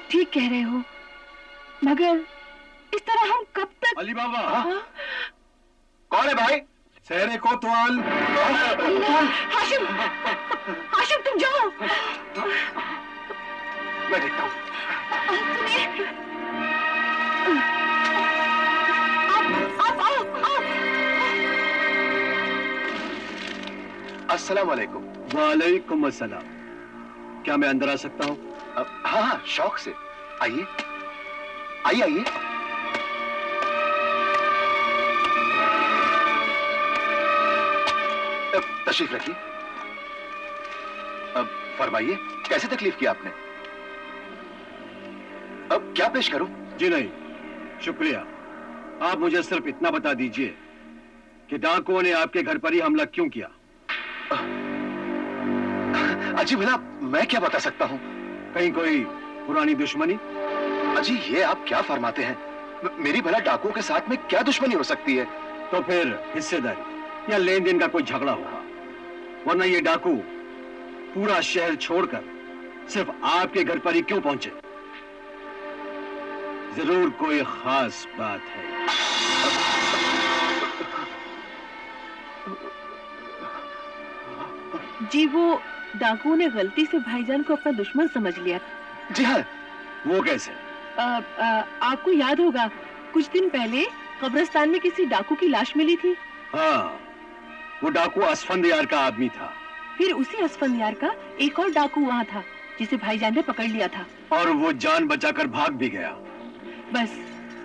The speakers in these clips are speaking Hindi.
ठीक कह रहे हो, मगर इस तरह हम कब तक? अली बाबा। हाँ? कौन है भाई? सहरे कोतवाल। हाशिम, हाशिम तुम जाओ। मैं देखता हूँ। सुनिए, आप। अस्सलाम वालेकुम। वालेकुम अस्सलाम। क्या मैं अंदर आ सकता हूँ? हाँ हाँ, शौक से। आइए आइए आइए। तशरीफ रखिए। अब फरमाइए, कैसे तकलीफ की आपने? अब क्या पेश करूं? जी नहीं, शुक्रिया। आप मुझे सिर्फ इतना बता दीजिए कि डाकुओं ने आपके घर पर ही हमला क्यों किया? अजी भला मैं क्या बता सकता हूं? कहीं कोई पुरानी दुश्मनी? अजी ये आप क्या फरमाते हैं? मेरी भला डाकुओं के साथ में क्या दुश्मनी हो सकती है? तो फिर हिस्सेदारी या लेन देन का कोई झगड़ा होगा, वरना ये डाकू पूरा शहर छोड़कर सिर्फ आपके घर पर ही क्यों पहुंचे? जरूर कोई खास बात है। जी वो डाकुओं ने गलती से भाईजान को अपना दुश्मन समझ लिया। जी हाँ। वो कैसे? आपको याद होगा कुछ दिन पहले कब्रिस्तान में किसी डाकू की लाश मिली थी। हाँ, वो डाकू असफंदयार का आदमी था। फिर उसी असफंदयार का एक और डाकू वहाँ था जिसे भाईजान ने पकड़ लिया था, और वो जान बचाकर भाग भी गया। बस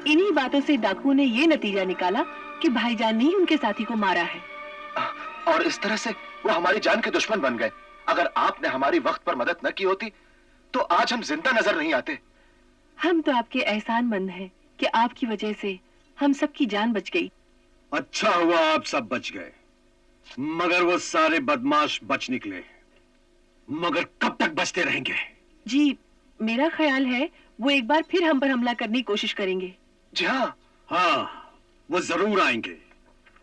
इन्हीं बातों से डाकुओं ने ये नतीजा निकाला कि भाईजान ने ही उनके साथी को मारा है। और इस तरह से वो हमारी जान के दुश्मन बन गए। अगर आपने हमारी वक्त पर मदद न की होती तो आज हम जिंदा नजर नहीं आते। हम तो आपके एहसानमंद हैं कि आपकी वजह से हम सबकी जान बच गई। अच्छा हुआ आप सब बच गए, मगर वो सारे बदमाश बच निकले। मगर कब तक बचते रहेंगे? जी मेरा ख्याल है वो एक बार फिर हम पर हमला करने की कोशिश करेंगे। जी हाँ। हाँ, वो जरूर आएंगे,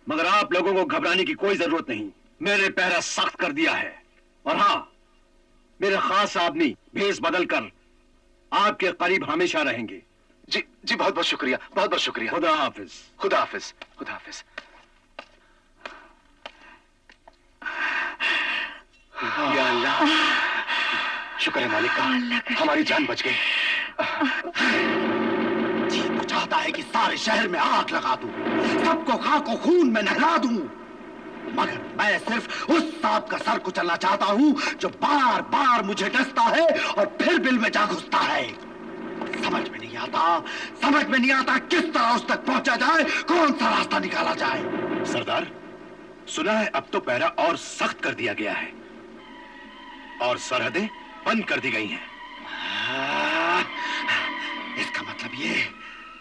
मगर आप लोगों को घबराने की कोई जरूरत नहीं। मैंने पहरा सख्त कर दिया है। और हाँ, मेरे खास आदमी भेस बदल कर आपके करीब हमेशा रहेंगे। जी जी, बहुत बहुत शुक्रिया, बहुत बहुत शुक्रिया। खुदा हाफिज। खुदा हाफिज। खुदा हाफिज। या अल्लाह, शुक्र है मालिक का, हमारी जान बच गई। जी तो चाहता है कि सारे शहर में आग लगा दूं, सबको खाको खून में नहला दूं, मगर मैं सिर्फ उस सांप का सर कुचलना चाहता हूं जो बार बार मुझे डसता है और फिर बिल में जा घुसता है। समझ में नहीं आता किस तरह उस तक पहुंचा जाए, कौन सा रास्ता निकाला जाए। सरदार, सुना है अब तो पहरा और सख्त कर दिया गया है और सरहदें बंद कर दी गई हैं।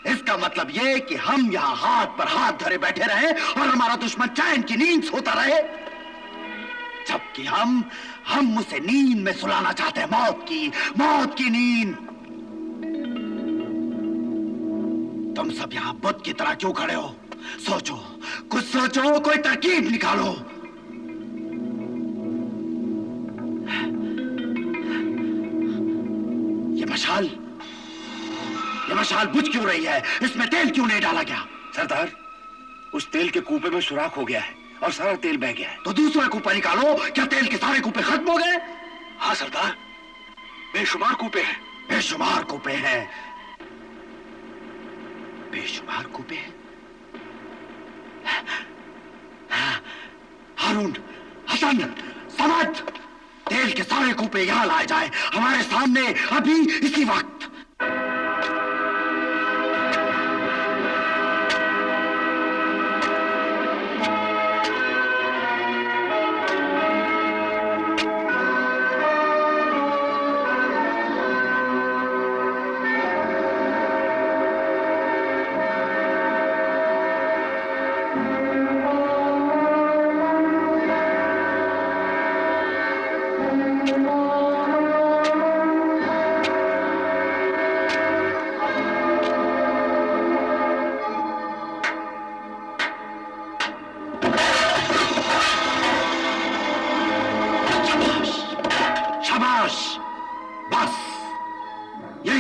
इसका मतलब ये कि हम यहाँ हाथ पर हाथ धरे बैठे रहे और हमारा दुश्मन चैन की नींद सोता रहे, जबकि हम उसे नींद में सुलाना चाहते हैं, मौत की नींद। तुम सब यहाँ बुत की तरह क्यों खड़े हो? सोचो, कुछ सोचो, कोई तरकीब निकालो। ये मशाल बुझ क्यों रही है? इसमें तेल क्यों नहीं डाला गया? सरदार, उस तेल के कूपे में सुराख हो गया है और सारा तेल बह गया है। तो दूसरा कूपा निकालो। क्या तेल के सारे कूपे खत्म हो गए? हाँ सरदार, बेशुमार कूपे हैं। बेशुमार कूपे हैं। बेशुमार कूपे हैं। हारून, हसन, समझ, तेल के सारे कूपे यहां लाए जाए, हमारे सामने अभी इसी वक्त।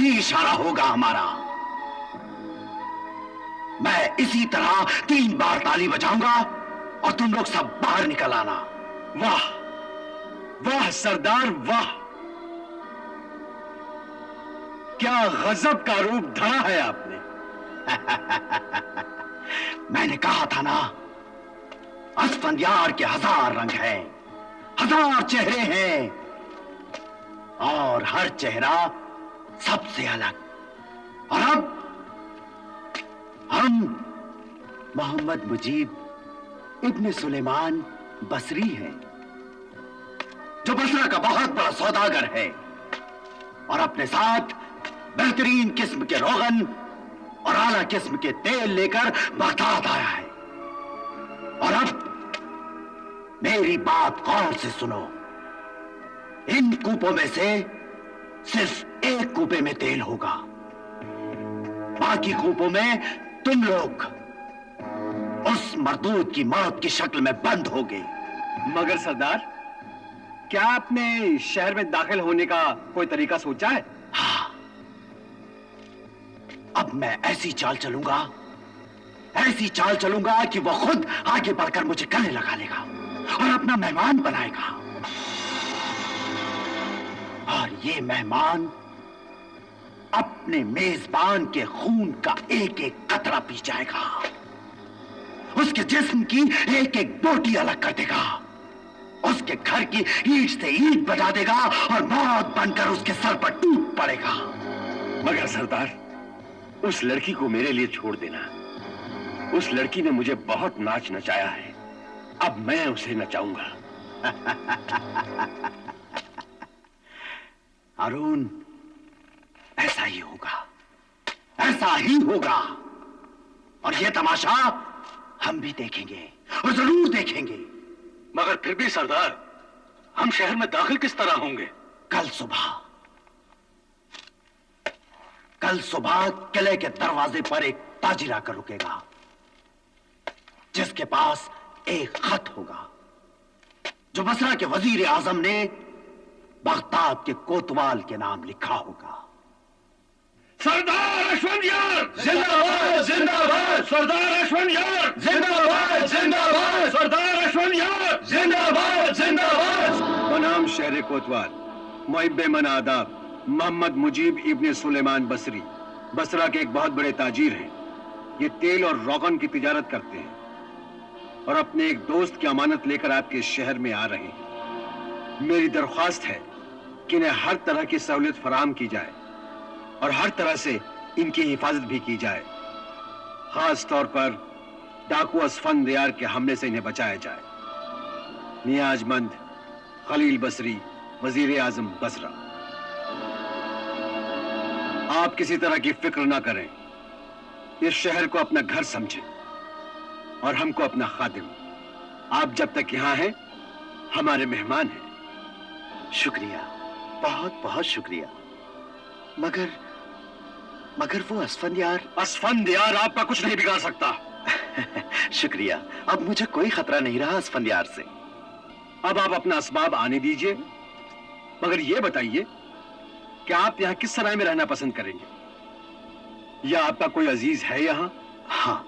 यही इशारा होगा हमारा। मैं इसी तरह 3 बार ताली बजाऊंगा और तुम लोग सब बाहर निकल आना। वाह वाह सरदार वाह, क्या गजब का रूप धरा है आपने। मैंने कहा था ना, अस्फंदियार के 1000 रंग हैं, 1000 चेहरे हैं, और हर चेहरा सबसे अलग। और अब हम मोहम्मद मुजीब इब्न सुलेमान बसरी हैं, जो बसरा का बहुत बड़ा सौदागर है और अपने साथ बेहतरीन किस्म के रोगन और आला किस्म के तेल लेकर बगदाद आया है। और अब मेरी बात गौर से सुनो। इन कूपों में से सिर्फ एक कूपे में तेल होगा, बाकी कूपों में तुम लोग उस मरदूद की मौत की शक्ल में बंद होगे। मगर सरदार, क्या आपने शहर में दाखिल होने का कोई तरीका सोचा है? हाँ, अब मैं ऐसी चाल चलूंगा, ऐसी चाल चलूंगा कि वह खुद आगे बढ़कर मुझे गले लगा लेगा और अपना मेहमान बनाएगा। और ये मेहमान अपने मेजबान के खून का एक एक कतरा पी जाएगा, उसके जिस्म की एक एक बोटी अलग कर देगा, उसके घर की ईंट से ईंट बजा देगा और मौत बनकर उसके सर पर टूट पड़ेगा। मगर सरदार, उस लड़की को मेरे लिए छोड़ देना। उस लड़की ने मुझे बहुत नाच नचाया है, अब मैं उसे नचाऊंगा। अरुण, ऐसा ही होगा, ऐसा ही होगा। और ये तमाशा हम भी देखेंगे और जरूर देखेंगे। मगर फिर भी सरदार, हम शहर में दाखिल किस तरह होंगे? कल सुबह किले के दरवाजे पर एक ताजिर आकर रुकेगा, जिसके पास एक खत होगा जो बसरा के वजीर आजम ने बगदाद के कोतवाल के नाम लिखा होगा। सरदार अश्वंदियार जिंदाबाद जिंदाबाद, सरदार अश्वंदियार जिंदाबाद जिंदाबाद, सरदार अश्वंदियार जिंदाबाद जिंदाबाद। बनाम शहर कोतवाल, मुहिब्बे मन आदाब, मोहम्मद मुजीब इब्न सुलेमान बसरी बसरा के एक बहुत बड़े ताजीर हैं। ये तेल और रोगन की तिजारत करते हैं और अपने एक दोस्त की अमानत लेकर आपके शहर में आ रहे हैं। मेरी दरख्वास्त है कि इन्हें हर तरह की सहूलियत फराहम की जाए और हर तरह से इनकी हिफाजत भी की जाए। खास तौर पर डाकू अस्फंदियार के हमले से इन्हें बचाया जाए। नियाजमंद खलील बसरी, वजीर आजम बसरा। आप किसी तरह की फिक्र ना करें, इस शहर को अपना घर समझें और हमको अपना खादिम। आप जब तक यहां हैं, हमारे मेहमान हैं। शुक्रिया, बहुत बहुत शुक्रिया। मगर वो अस्फंदियार आपका कुछ नहीं बिगाड़ सकता। शुक्रिया, अब मुझे कोई खतरा नहीं रहा अस्फंदियार से। अब आप अपना असबाब आने दीजिए, मगर यह बताइए कि आप यहां किस सराय में रहना पसंद करेंगे, या आपका कोई अजीज है यहां? हाँ,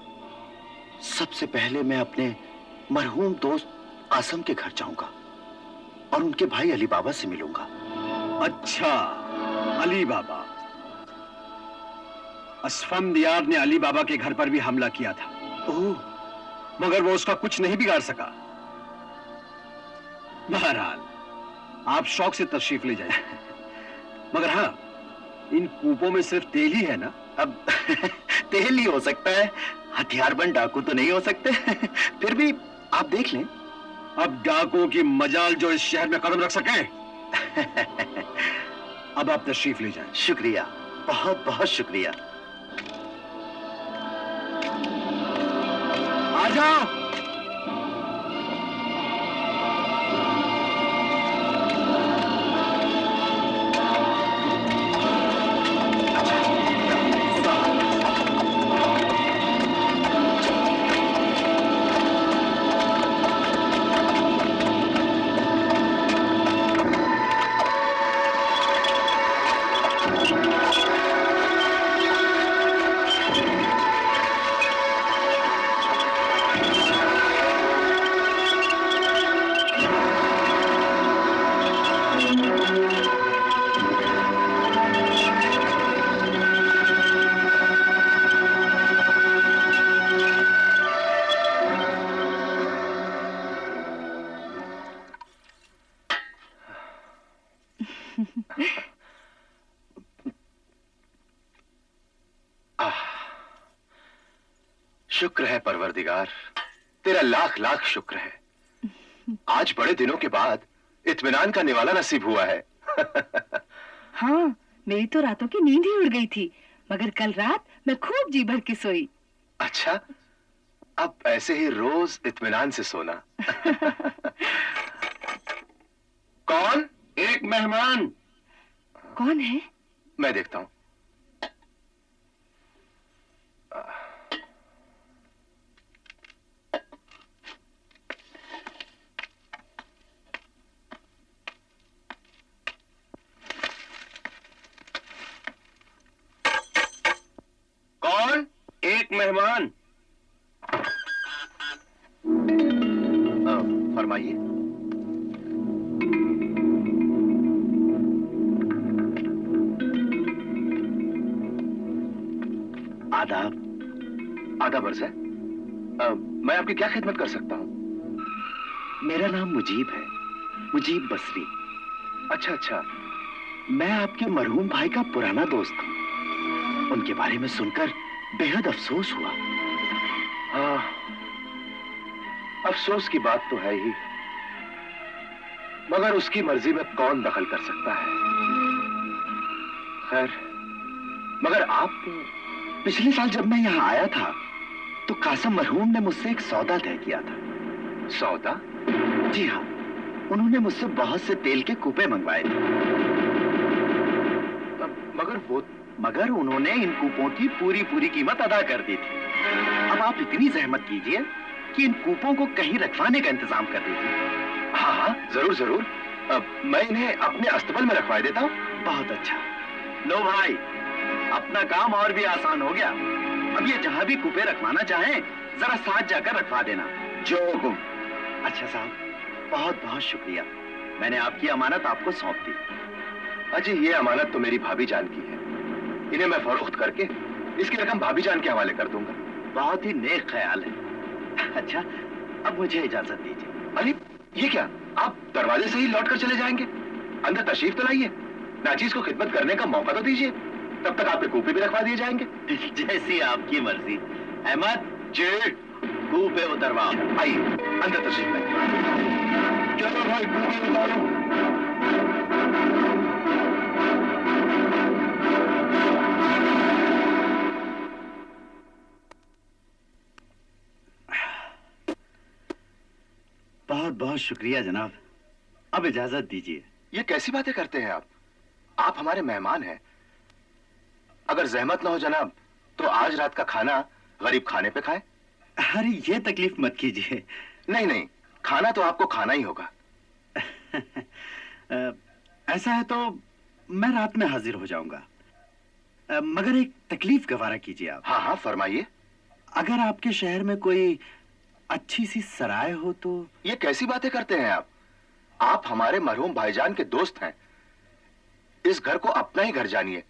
सबसे पहले मैं अपने मरहूम दोस्त आसम के घर जाऊंगा और उनके भाई अली बाबा से मिलूंगा। अच्छा, अली बाबा। अस्फंदियार ने अली बाबा के घर पर भी हमला किया था। ओह, मगर वो उसका कुछ नहीं बिगाड़ सका। बहरहाल, आप शौक से तशरीफ ले जाइए। मगर हाँ, इन कूपों में सिर्फ तेल ही है ना? अब तेल ही हो सकता है, हथियारबंद डाकू तो नहीं हो सकते। फिर भी आप देख लें। अब डाकुओं की मजाल जो इस शहर में कदम रख सकें। अब आप तशरीफ ले जाएं। शुक्रिया, बहुत बहुत शुक्रिया। आ जाओ। शुक्र है परवरदिगार, तेरा लाख लाख शुक्र है। आज बड़े दिनों के बाद इत्मीनान का निवाला नसीब हुआ है। हाँ, मेरी तो रातों की नींद ही उड़ गई थी, मगर कल रात मैं खूब जी भर के सोई। अच्छा, अब ऐसे ही रोज इत्मीनान से सोना। कौन? एक मेहमान। कौन है? मैं देखता हूं। कौन? एक मेहमान। फरमाइए। आदाब। आदाब अर्ज़ है। मैं आपकी क्या खिदमत कर सकता हूं? मेरा नाम मुजीब है, मुजीब बसरी। अच्छा अच्छा, मैं आपके मरहूम भाई का पुराना दोस्त हूं। उनके बारे में सुनकर बेहद अफसोस हुआ। अफसोस की बात तो है ही, मगर उसकी मर्जी में कौन दखल कर सकता है। खैर, मगर आप पिछले साल जब मैं यहां आया था तो कासिम मरहूम ने मुझसे एक सौदा तय किया था। सौदा? जी हाँ, उन्होंने मुझसे बहुत से तेल के कूपे मंगवाए थे। मगर उन्होंने इन कूपों की पूरी कीमत अदा कर दी थी। अब आप इतनी जहमत कीजिए कि इन कूपों को कहीं रखवाने का इंतजाम कर दीजिए। हाँ हाँ, जरूर जरूर। मैं इन्हें अपने अस्तबल में रखवा देता हूँ। बहुत अच्छा। लो भाई, अपना काम और भी आसान हो गया। अब ये जहां भी कूपे रखवाना चाहें, जरा साथ जाकर रखवा देना। जो हुकुम। अच्छा साहब, बहुत बहुत शुक्रिया। मैंने आपकी अमानत आपको सौंप दी। अजी, ये अमानत तो मेरी भाभी जान की है। इन्हें मैं फरोख्त करके इसकी रकम भाभी जान के हवाले कर दूंगा। बहुत ही नेक ख्याल है। अच्छा, अब मुझे इजाजत दीजिए। अरे ये क्या, आप दरवाजे से ही लौट कर चले जाएंगे? अंदर तशरीफ तो लाइए, नाचीज को खिदमत करने का मौका तो दीजिए। तब तक आपके कूपे भी रखवा दिए जाएंगे। जैसी आपकी मर्जी। अहमद जी, कूपे उतरवाओ। आइए, अंदर तशरीफ लाइए। चलो भाई, कूपे उतारो। बहुत बहुत शुक्रिया जनाब, अब इजाजत दीजिए। ये कैसी बातें करते हैं आप? आप हमारे मेहमान हैं। अगर जहमत ना हो जनाब, तो आज रात का खाना गरीब खाने पे खाएं। अरे ये तकलीफ मत कीजिए। नहीं नहीं, खाना तो आपको खाना ही होगा। ऐसा है तो मैं रात में हाजिर हो जाऊंगा, मगर एक तकलीफ गवारा कीजिए आप। हाँ हाँ, फरमाइए। अगर आपके शहर में कोई अच्छी सी सराय हो तो। ये कैसी बातें करते हैं आप? आप हमारे मरहूम भाईजान के दोस्त हैं। इस घर को अपना ही घर जानिए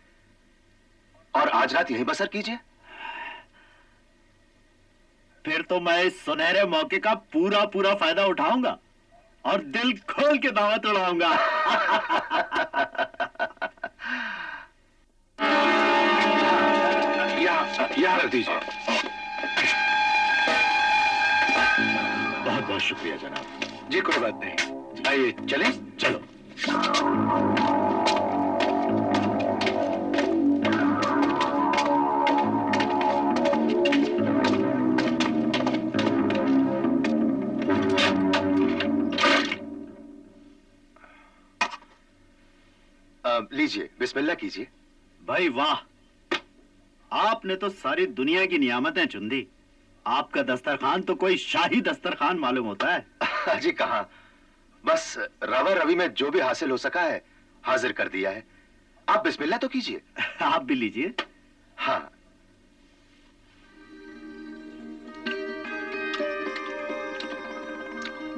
और आज रात यहीं बसर कीजिए। फिर तो मैं इस सुनहरे मौके का पूरा पूरा फायदा उठाऊंगा और दिल खोल के दावत उड़ाऊंगा। यहाँ रख दीजिए। बहुत बहुत शुक्रिया जनाब। जी कोई बात नहीं। आइए चलें। चलो। लीजिए, बिस्मिल्लाह कीजिए। भाई वाह, आपने तो सारी दुनिया की नियामतें चुन दी। आपका दस्तरखान तो कोई शाही दस्तरखान मालूम होता है। जी कहां, बस रवा रवी में जो भी हासिल हो सका है हाजिर कर दिया है। आप बिस्मिल्लाह तो कीजिए। आप भी लीजिए। हाँ।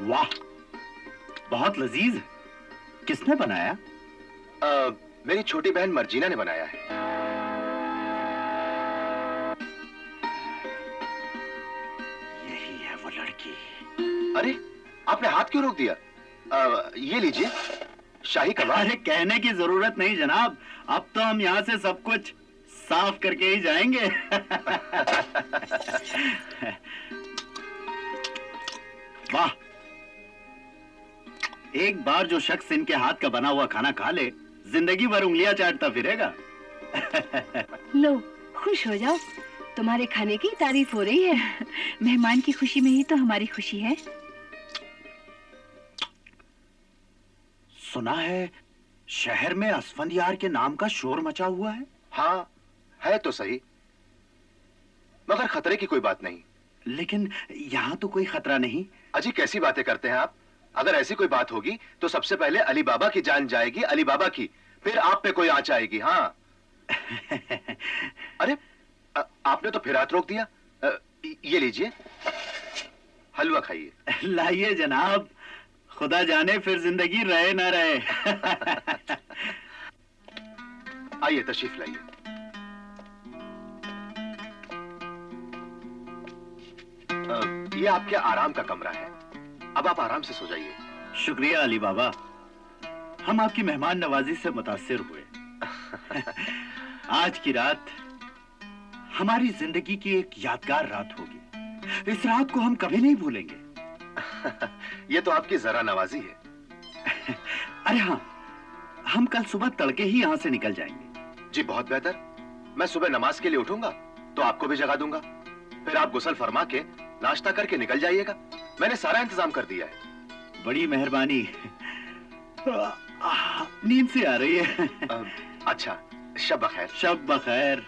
वाह, बहुत लजीज है। किसने बनाया? मेरी छोटी बहन मर्जीना ने बनाया है। यही है वो लड़की। अरे, आपने हाथ क्यों रोक दिया? ये लीजिए, शाही कबाब। अरे कहने की जरूरत नहीं जनाब, अब तो हम यहाँ से सब कुछ साफ करके ही जाएंगे। वाह, एक बार जो शख्स इनके हाथ का बना हुआ खाना खा ले, जिंदगी भर उंगलियां चाटता फिरेगा। लो, खुश हो जाओ, तुम्हारे खाने की तारीफ हो रही है। मेहमान की खुशी में ही तो हमारी खुशी है। सुना है शहर में असफंदियार के नाम का शोर मचा हुआ है। हाँ, है तो सही, मगर खतरे की कोई बात नहीं। लेकिन यहाँ तो कोई खतरा नहीं। अजी, कैसी बातें करते हैं आप? अगर ऐसी कोई बात होगी तो सबसे पहले अली बाबा की जान जाएगी, अली बाबा की, फिर आप पे कोई आंच आएगी। हाँ। अरे, आपने तो फिर हाथ रोक दिया। ये लीजिए, हलवा खाइए। लाइए जनाब, खुदा जाने फिर जिंदगी रहे ना रहे। आइए, तशरीफ लाइए। ये आपके आराम का कमरा है, अब आप आराम से सो जाइए। शुक्रिया अली बाबा, हम आपकी मेहमान नवाजी से मुतासिर हुए। आज की रात हमारी जिंदगी की एक यादगार रात होगी। इस रात को हम कभी नहीं भूलेंगे। ये तो आपकी जरा नवाजी है। अरे हाँ, हम कल सुबह तड़के ही यहाँ से निकल जाएंगे। जी बहुत बेहतर। मैं सुबह नमाज के लिए उठूंगा तो आपको भी जगा दूंगा, फिर आप गुस्ल फरमा के नाश्ता करके निकल जाइएगा। मैंने सारा इंतजाम कर दिया है। बड़ी मेहरबानी। नींद से आ रही है। अच्छा, शब बखैर। शब बखैर।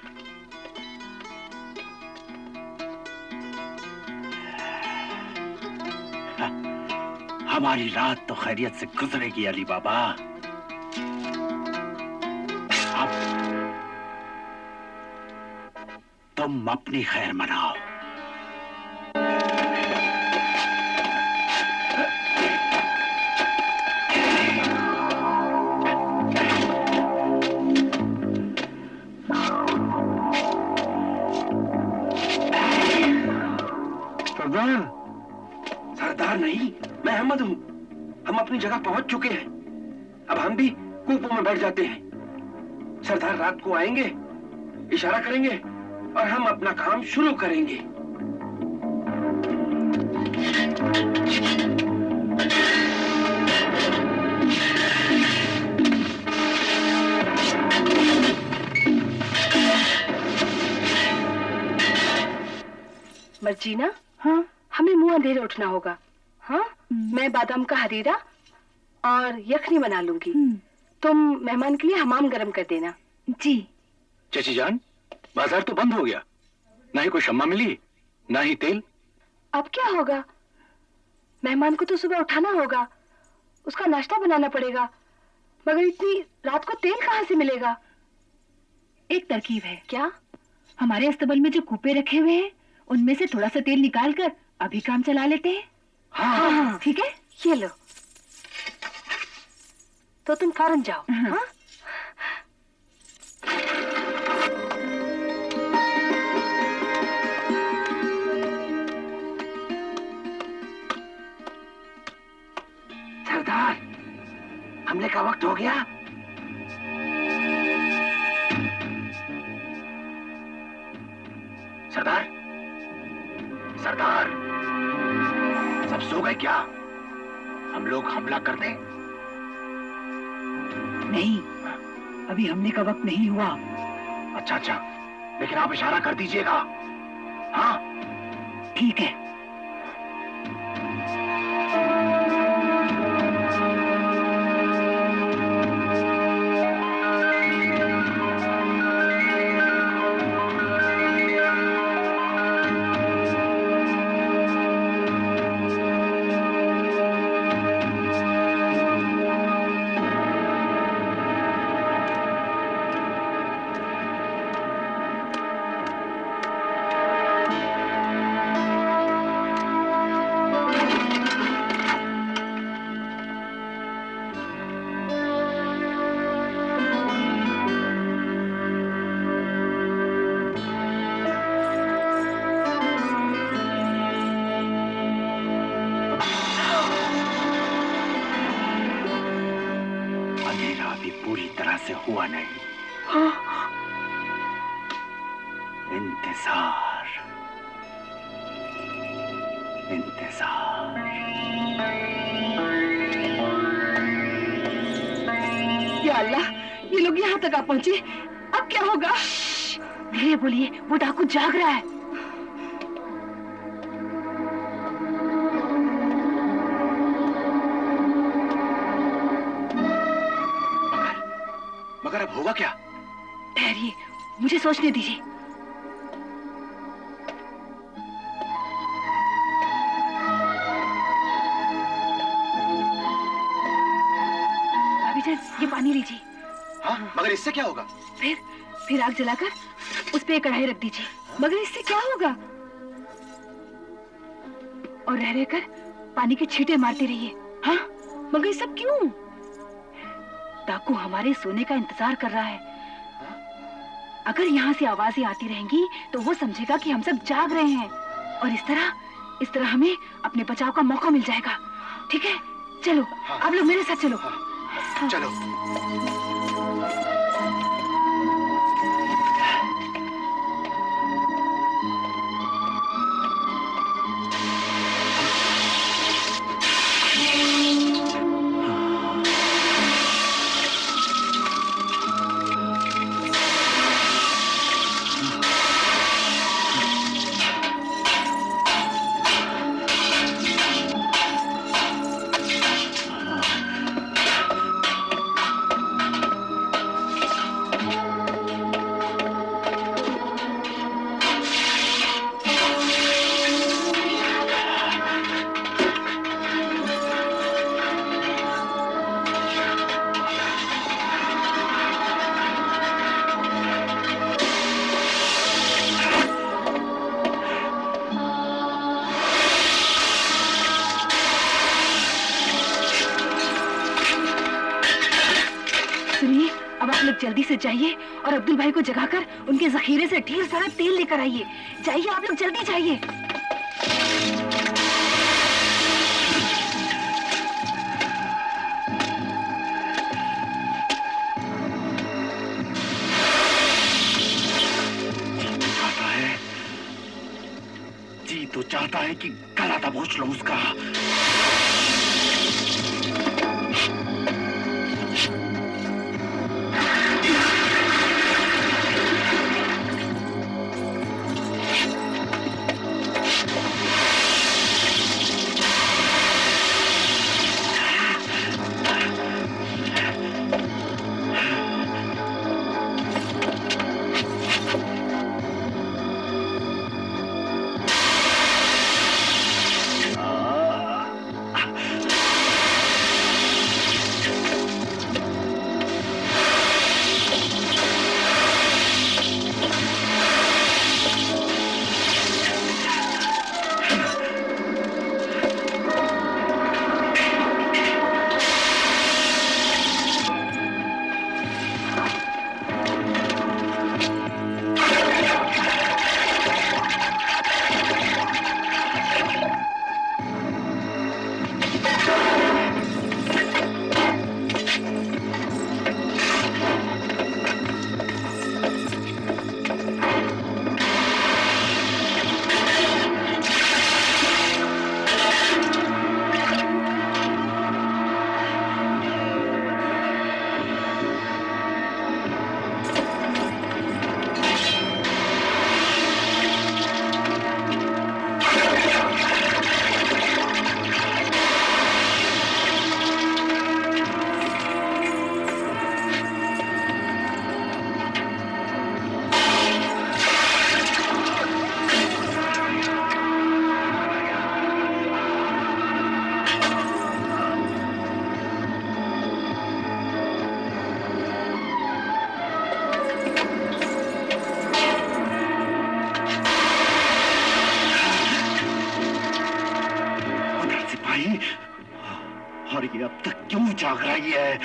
हमारी रात तो खैरियत से गुजरेगी अली बाबा। अब तुम अपनी खैर मनाओ। सरदार, सरदार नहीं, मैं अहमद हूँ। हम अपनी जगह पहुंच चुके हैं। अब हम भी कूपों में बैठ जाते हैं। सरदार रात को आएंगे, इशारा करेंगे और हम अपना काम शुरू करेंगे। मर्जीना, हाँ, हमें मुंह अंधेरे उठना होगा। हाँ, मैं बादाम का हरीरा और यखनी बना लूंगी। तुम मेहमान के लिए हमाम गरम कर देना। जी। चाची जान, बाजार तो बंद हो गया, ना ही कोई शम्मा मिली, ना ही तेल। अब क्या होगा? मेहमान को तो सुबह उठाना होगा, उसका नाश्ता बनाना पड़ेगा, मगर इतनी रात को तेल कहाँ से मिलेगा? एक तरकीब है। क्या? हमारे अस्तबल में जो कूपे रखे हुए हैं, उनमें से थोड़ा सा तेल निकाल कर अभी काम चला लेते हैं। हाँ, ठीक है। ये लो, तो तुम फौरन जाओ। हाँ? सरदार, हमले का वक्त हो गया। सरदार, सरदार, सब सो गए क्या? हम लोग हमला कर दें? नहीं, अभी हमले का वक्त नहीं हुआ। अच्छा अच्छा, लेकिन आप इशारा कर दीजिएगा। हाँ, ठीक है। इंतजार, इंतजार। या अल्लाह, ये लोग यहाँ तक आ पहुंचे। अब क्या होगा? धीरे बोलिए, वो डाकू जाग रहा है। मगर अब होगा क्या? ठहरिए, मुझे सोचने दीजिए। भाभी जान, ये पानी लीजिए। हाँ, मगर इससे क्या होगा? फिर आग जलाकर उस पे एक कढ़ाई रख दीजिए। मगर इससे क्या होगा? और रह रहकर पानी के छींटे मारते रहिए। हाँ, मगर ये सब क्यों? डाकू हमारे सोने का इंतजार कर रहा है। अगर यहाँ से आवाजें आती रहेंगी तो वो समझेगा कि हम सब जाग रहे हैं, और इस तरह हमें अपने बचाव का मौका मिल जाएगा। ठीक है, चलो। हाँ। आप लोग मेरे साथ चलो। हाँ। चलो। जल्दी से जाइए और अब्दुल भाई को जगाकर उनके जखीरे से ढेर सारा तेल लेकर आइए। जाइए, आप लोग जल्दी जाइए। जी तो चाहता है कि गला दबोच लो उसका। और ये अब तक क्यों जाग रही है?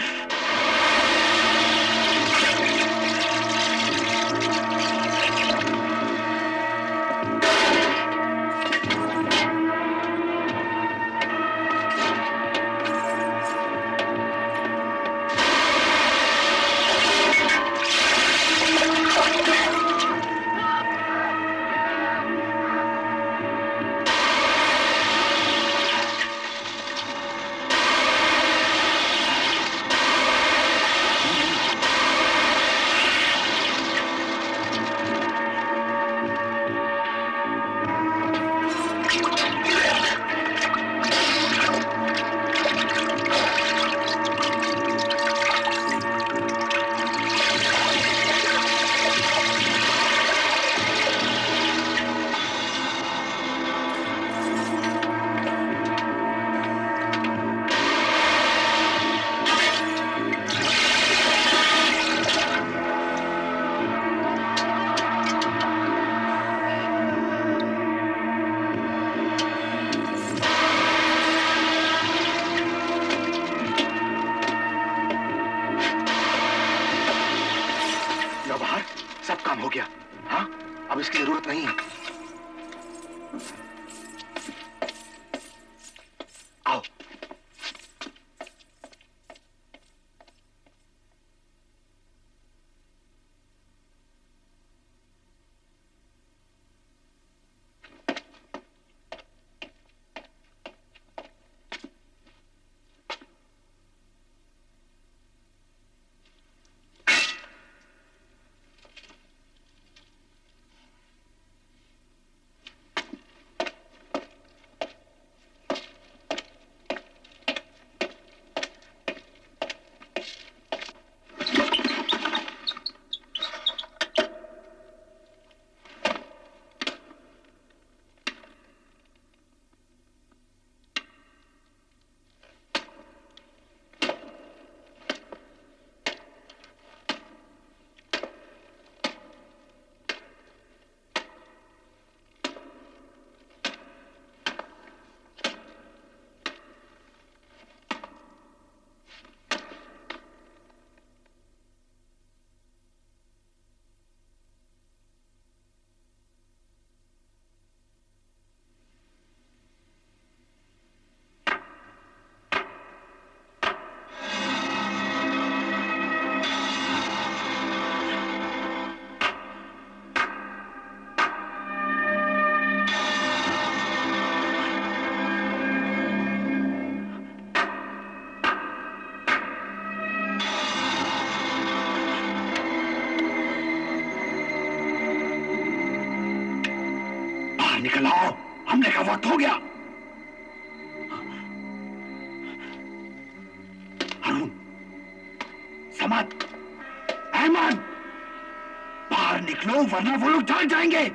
सब काम हो गया। हाँ, अब इसकी जरूरत नहीं है। आओ। निकल आओ, हमने का वक्त हो गया। हारून, समद, अहमद, बाहर निकलो वरना वो लोग जाग जाएंगे।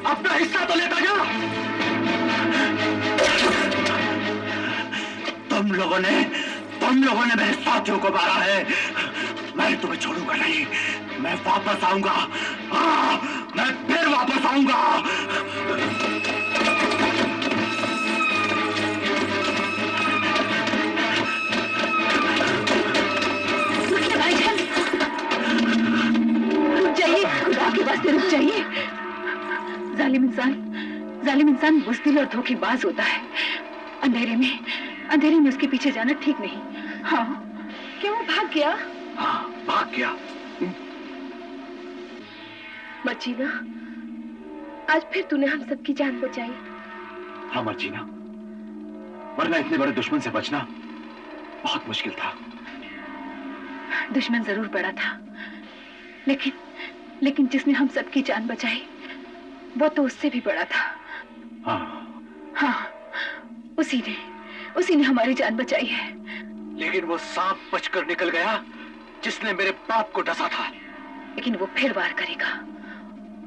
अपना हिस्सा तो लेता जा। तुम लोगों ने मेरे साथियों को मारा है। मैं तुम्हें छोड़ूंगा नहीं। मैं वापस आऊंगा। हाँ, मैं फिर वापस आऊंगा। रुकिए भाईजान, रुक जाइए, खुदा के वास्ते रुक जाइए। जालिम इंसान बुज़दिल और धोखेबाज होता है। अंधेरे में उसके पीछे जाना ठीक नहीं। हाँ, क्या वो भाग गया? हाँ, भाग गया। मर्जीना, आज फिर तूने हम सबकी जान बचाई। हाँ मर्जीना, वरना इतने बड़े दुश्मन से बचना बहुत मुश्किल था। दुश्मन जरूर बड़ा था, लेकिन जिसने हम सबकी जान बचाई वो तो उससे भी बड़ा था। हाँ, उसी ने हमारी जान बचाई है। लेकिन वो सांप बचकर निकल गया जिसने मेरे बाप को डसा था। लेकिन वो फिर वार करेगा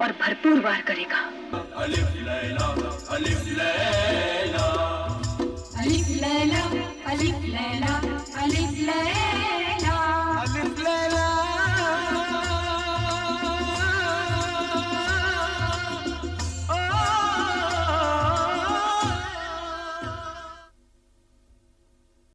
और भरपूर वार करेगा। अलिफ लैला, अलिफ लैला, अलिफ लैला, अलिफ लैला, अलिफ लैला।